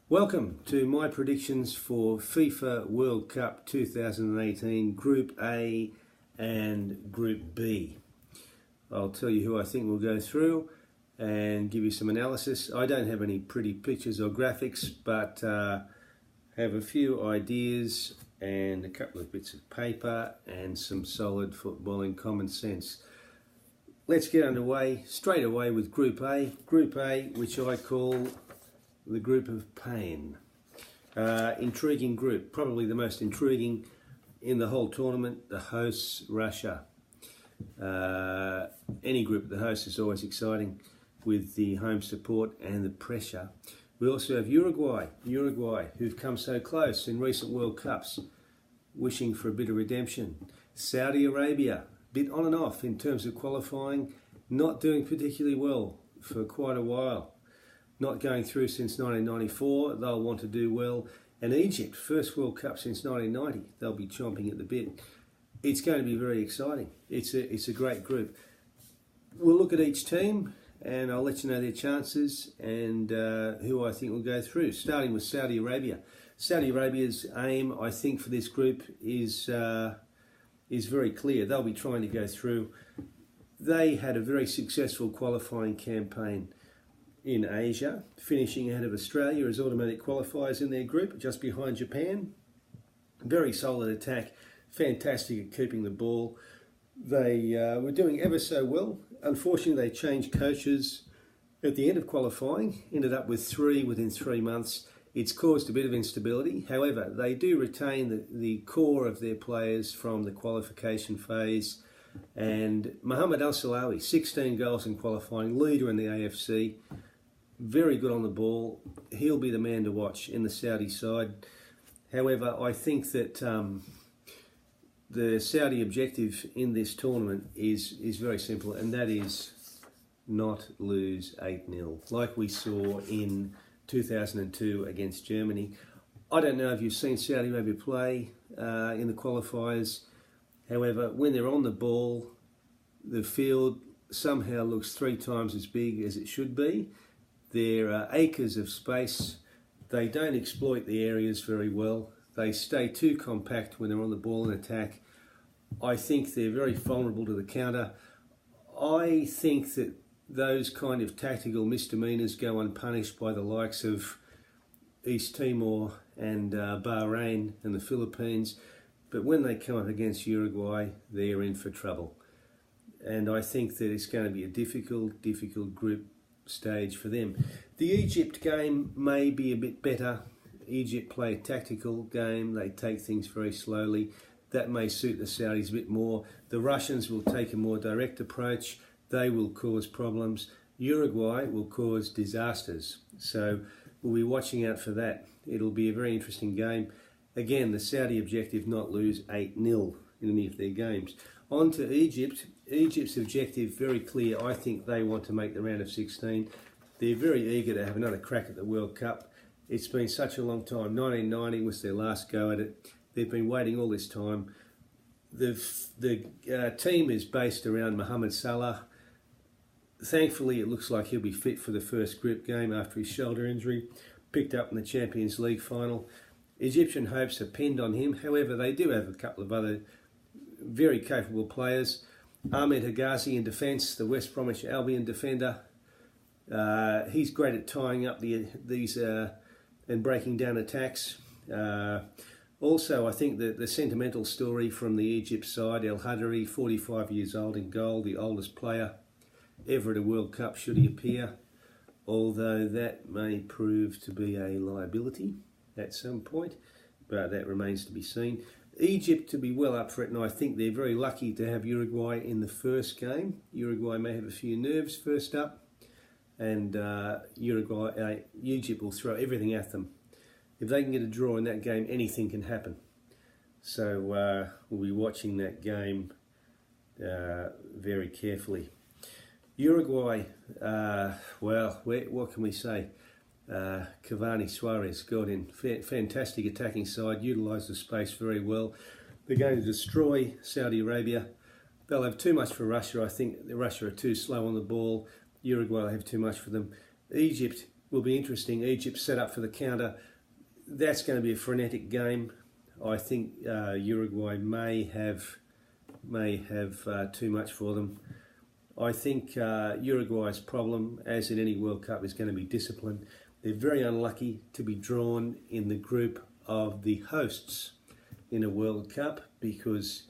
Welcome to my predictions for FIFA World Cup 2018 Group A and Group B. I'll tell you who I think will go through and give you some analysis. I don't have any pretty pictures or graphics, but have a few ideas and a couple of bits of paper and some solid footballing common sense. Let's get underway straight away with Group A. Group A, which I call the group of pain. Intriguing group, probably the most intriguing in the whole tournament. The hosts, Russia. Any group of the hosts is always exciting with the home support and the pressure. We also have Uruguay, who've come so close in recent World Cups, wishing for a bit of redemption. Saudi Arabia, bit on and off in terms of qualifying, not doing particularly well for quite a while. Not going through since 1994, they'll want to do well. And Egypt, first World Cup since 1990, they'll be chomping at the bit. It's going to be very exciting. It's a great group. We'll look at each team and I'll let you know their chances and who I think will go through. Starting with Saudi Arabia. Saudi Arabia's aim, I think, for this group is very clear. They'll be trying to go through. They had a very successful qualifying campaign in Asia, finishing ahead of Australia as automatic qualifiers in their group, just behind Japan. Very solid attack, fantastic at keeping the ball. They were doing ever so well. Unfortunately, they changed coaches at the end of qualifying, ended up with three within 3 months. It's caused a bit of instability. However, they do retain the core of their players from the qualification phase. And Mohamed Al-Salawi, 16 goals in qualifying, leader in the AFC. Very good on the ball. He'll be the man to watch in the Saudi side. However, I think that the Saudi objective in this tournament is very simple, and that is not lose 8-0, like we saw in 2002 against Germany. I don't know if you've seen Saudi Arabia play in the qualifiers. However, when they're on the ball, the field somehow looks 3 times as big as it should be. There are acres of space. They don't exploit the areas very well. They stay too compact when they're on the ball in attack. I think they're very vulnerable to the counter. I think that those kind of tactical misdemeanours go unpunished by the likes of East Timor and Bahrain and the Philippines. But when they come up against Uruguay, they're in for trouble. And I think that it's going to be a difficult group stage for them. The Egypt game may be a bit better. Egypt play a tactical game. They take things very slowly. That may suit the Saudis a bit more. The Russians will take a more direct approach. They will cause problems. Uruguay will cause disasters. So we'll be watching out for that. It'll be a very interesting game. Again, the Saudi objective, not lose 8-0 in any of their games. On to Egypt. Egypt's objective, very clear. I think they want to make the round of 16. They're very eager to have another crack at the World Cup. It's been such a long time. 1990 was their last go at it. They've been waiting all this time. The team is based around Mohamed Salah. Thankfully, it looks like he'll be fit for the first group game after his shoulder injury, picked up in the Champions League final. Egyptian hopes are pinned on him. However, they do have a couple of other very capable players. Ahmed Higazi in defence, the West Bromwich Albion defender. He's great at tying up these and breaking down attacks. Also, I think that the sentimental story from the Egypt side, El Hadari, 45 years old in goal, the oldest player ever at a World Cup should he appear, although that may prove to be a liability at some point, but that remains to be seen. Egypt to be well up for it, and I think they're very lucky to have Uruguay in the first game. Uruguay may have a few nerves first up, and Egypt will throw everything at them. If they can get a draw in that game, anything can happen. So we'll be watching that game very carefully. Uruguay, well, what can we say? Cavani, Suarez got in. Fantastic attacking side, utilised the space very well. They're going to destroy Saudi Arabia. They'll have too much for Russia. I think Russia are too slow on the ball. Uruguay will have too much for them. Egypt will be interesting. Egypt set up for the counter. That's going to be a frenetic game. I think Uruguay may have too much for them. I think Uruguay's problem, as in any World Cup, is going to be discipline. They're very unlucky to be drawn in the group of the hosts in a World Cup, because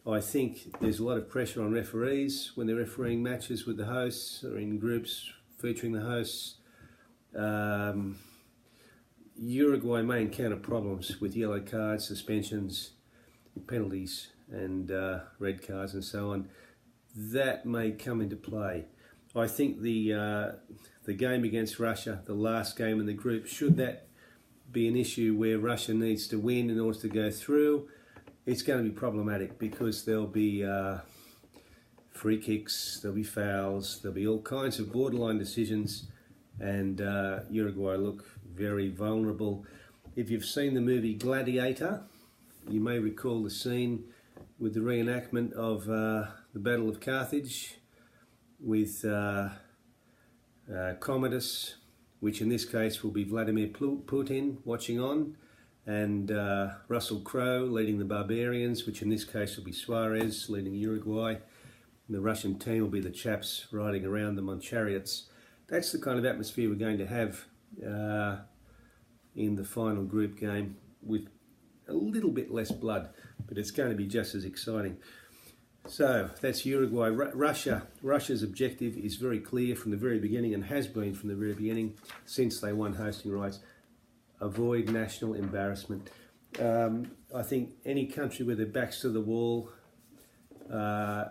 I think there's a lot of pressure on referees when they're refereeing matches with the hosts or in groups featuring the hosts. Uruguay may encounter problems with yellow cards, suspensions, penalties and red cards and so on. That may come into play. I think the game against Russia, the last game in the group, should that be an issue where Russia needs to win in order to go through, it's going to be problematic, because there'll be free kicks, there'll be fouls, there'll be all kinds of borderline decisions, and Uruguay look very vulnerable. If you've seen the movie Gladiator, you may recall the scene with the reenactment of the Battle of Carthage with Commodus, which in this case will be Vladimir Putin watching on, and Russell Crowe leading the Barbarians, which in this case will be Suarez leading Uruguay. And the Russian team will be the chaps riding around them on chariots. That's the kind of atmosphere we're going to have in the final group game, with a little bit less blood, but it's going to be just as exciting. So that's Uruguay. Russia's objective is very clear from the very beginning, and has been from the very beginning since they won hosting rights: avoid national embarrassment. I think any country with their backs to the wall, I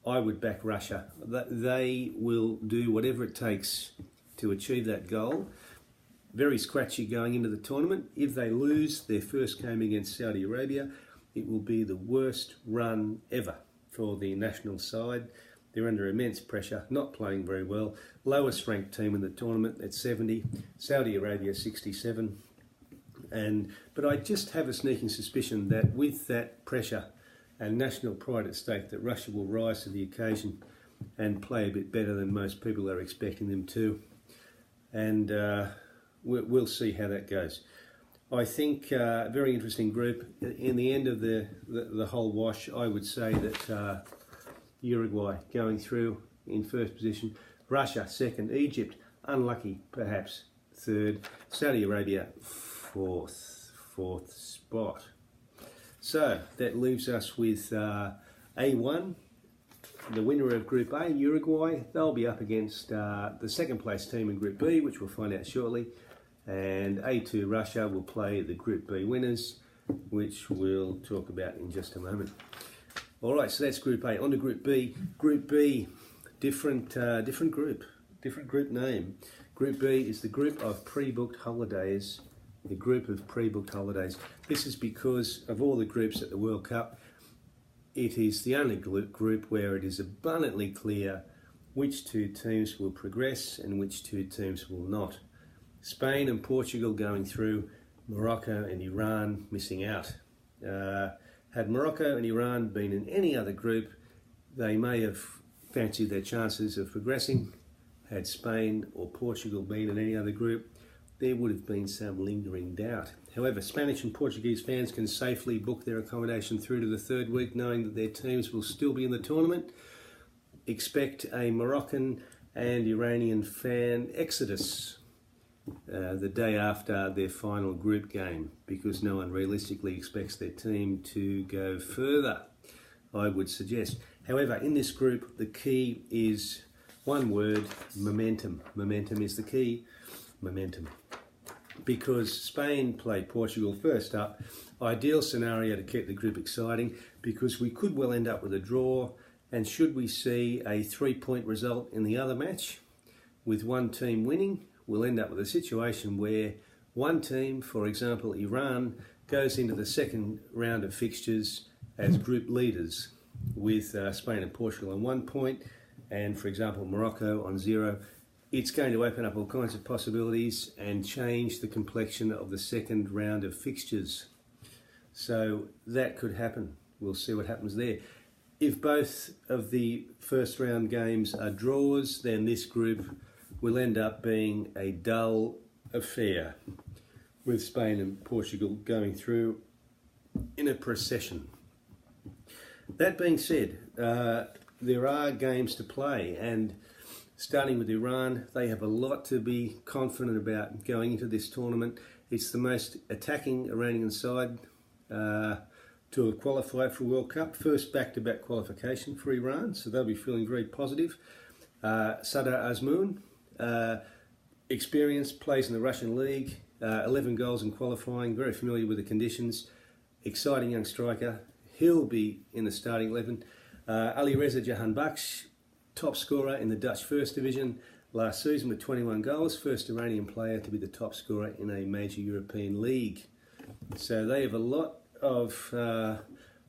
would back Russia. They will do whatever it takes to achieve that goal. Very scratchy going into the tournament. If they lose their first game against Saudi Arabia, it will be the worst run ever for the national side. They're under immense pressure, not playing very well. Lowest ranked team in the tournament at 70, Saudi Arabia 67. But I just have a sneaking suspicion that with that pressure and national pride at stake, that Russia will rise to the occasion and play a bit better than most people are expecting them to. And we'll see how that goes. I think a very interesting group. In the end of the whole wash, I would say that Uruguay going through in first position, Russia second, Egypt unlucky perhaps third, Saudi Arabia fourth spot. So that leaves us with A1, the winner of Group A, Uruguay. They'll be up against the second place team in Group B, which we'll find out shortly. And A2, Russia, will play the Group B winners, which we'll talk about in just a moment. All right, so that's Group A. On to Group B. Group B, different group name. Group B is the group of pre-booked holidays. The group of pre-booked holidays. This is because of all the groups at the World Cup, it is the only group where it is abundantly clear which two teams will progress and which two teams will not. Spain and Portugal going through, Morocco and Iran missing out. Had Morocco and Iran been in any other group, they may have fancied their chances of progressing. Had Spain or Portugal been in any other group, there would have been some lingering doubt. However, Spanish and Portuguese fans can safely book their accommodation through to the third week, knowing that their teams will still be in the tournament. Expect a Moroccan and Iranian fan exodus the day after their final group game, because no one realistically expects their team to go further, I would suggest. However, in this group, the key is one word: momentum. Momentum is the key. Momentum. Because Spain play Portugal first up, ideal scenario to keep the group exciting, because we could well end up with a draw, and should we see a 3-point result in the other match with one team winning, we'll end up with a situation where one team, for example Iran, goes into the second round of fixtures as group leaders with Spain and Portugal on 1 point, and for example Morocco on 0. It's going to open up all kinds of possibilities and change the complexion of the second round of fixtures. So that could happen. We'll see what happens there. If both of the first round games are draws, then this group will end up being a dull affair, with Spain and Portugal going through in a procession. That being said, there are games to play, and starting with Iran, they have a lot to be confident about going into this tournament. It's the most attacking Iranian side to have qualified for World Cup. First back-to-back qualification for Iran, so they'll be feeling very positive. Sadar Azmoun, experienced, plays in the Russian league, 11 goals in qualifying, very familiar with the conditions, exciting young striker. He'll be in the starting 11. Ali Reza Jahanbakhsh, top scorer in the Dutch First Division last season with 21 goals, first Iranian player to be the top scorer in a major European league. So they have a lot of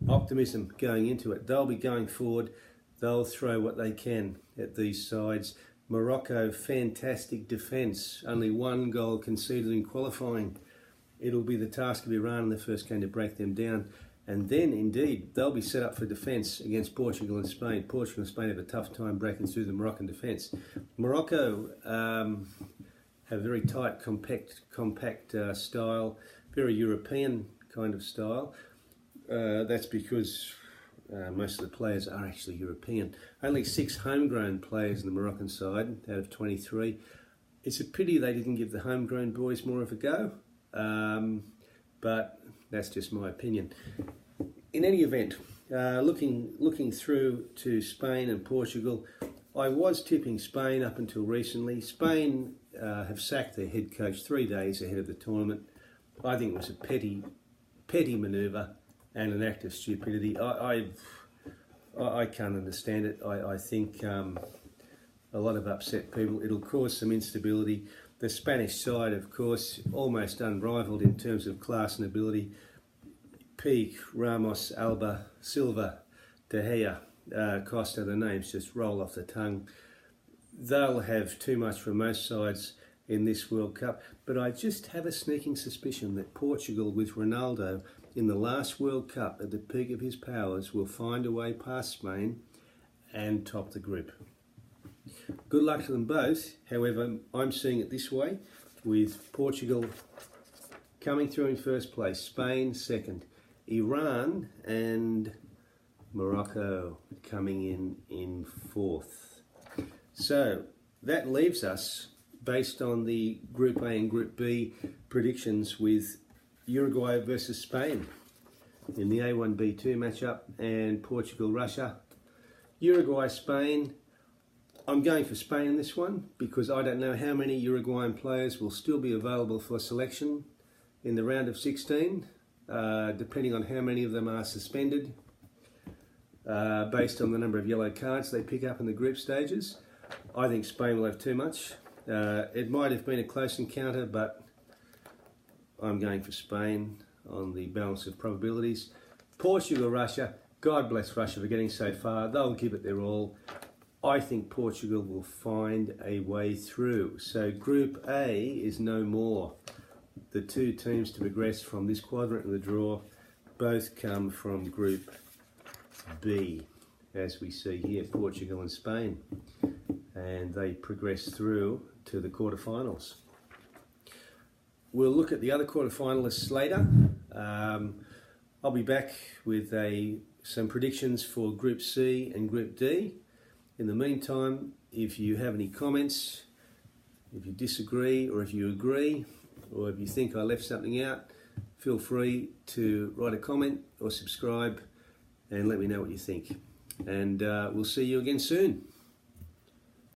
optimism going into it. They'll be going forward, they'll throw what they can at these sides. Morocco, fantastic defence, only 1 goal conceded in qualifying. It'll be the task of Iran in the first game to break them down. And then, indeed, they'll be set up for defence against Portugal and Spain. Portugal and Spain have a tough time breaking through the Moroccan defence. Morocco have a very tight, compact style, very European kind of style. That's because most of the players are actually European. Only 6 homegrown players in the Moroccan side out of 23. It's a pity they didn't give the homegrown boys more of a go, but that's just my opinion. In any event, looking through to Spain and Portugal, I was tipping Spain up until recently. Spain have sacked their head coach 3 days ahead of the tournament. I think it was a petty manoeuvre and an act of stupidity. I can't understand it. I think a lot of upset people. It'll cause some instability. The Spanish side, of course, almost unrivaled in terms of class and ability. Peak, Ramos, Alba, Silva, De Gea, Costa, the names just roll off the tongue. They'll have too much for most sides in this World Cup, but I just have a sneaking suspicion that Portugal, with Ronaldo in the last World Cup at the peak of his powers, will find a way past Spain and top the group. Good luck to them both. However, I'm seeing it this way, with Portugal coming through in first place, Spain second, Iran and Morocco coming in fourth. So that leaves us, based on the Group A and Group B predictions, with Uruguay versus Spain in the A1-B2 matchup, and Portugal-Russia. Uruguay-Spain, I'm going for Spain in this one because I don't know how many Uruguayan players will still be available for selection in the round of 16, depending on how many of them are suspended, based on the number of yellow cards they pick up in the group stages. I think Spain will have too much. It might have been a close encounter, but I'm going for Spain on the balance of probabilities. Portugal-Russia, God bless Russia for getting so far. They'll give it their all. I think Portugal will find a way through. So Group A is no more. The 2 teams to progress from this quadrant in the draw both come from Group B, as we see here, Portugal and Spain. And they progress through to the quarterfinals. We'll look at the other quarterfinalists later. I'll be back with some predictions for Group C and Group D. In the meantime, if you have any comments, if you disagree or if you agree, or if you think I left something out, feel free to write a comment or subscribe and let me know what you think. And we'll see you again soon.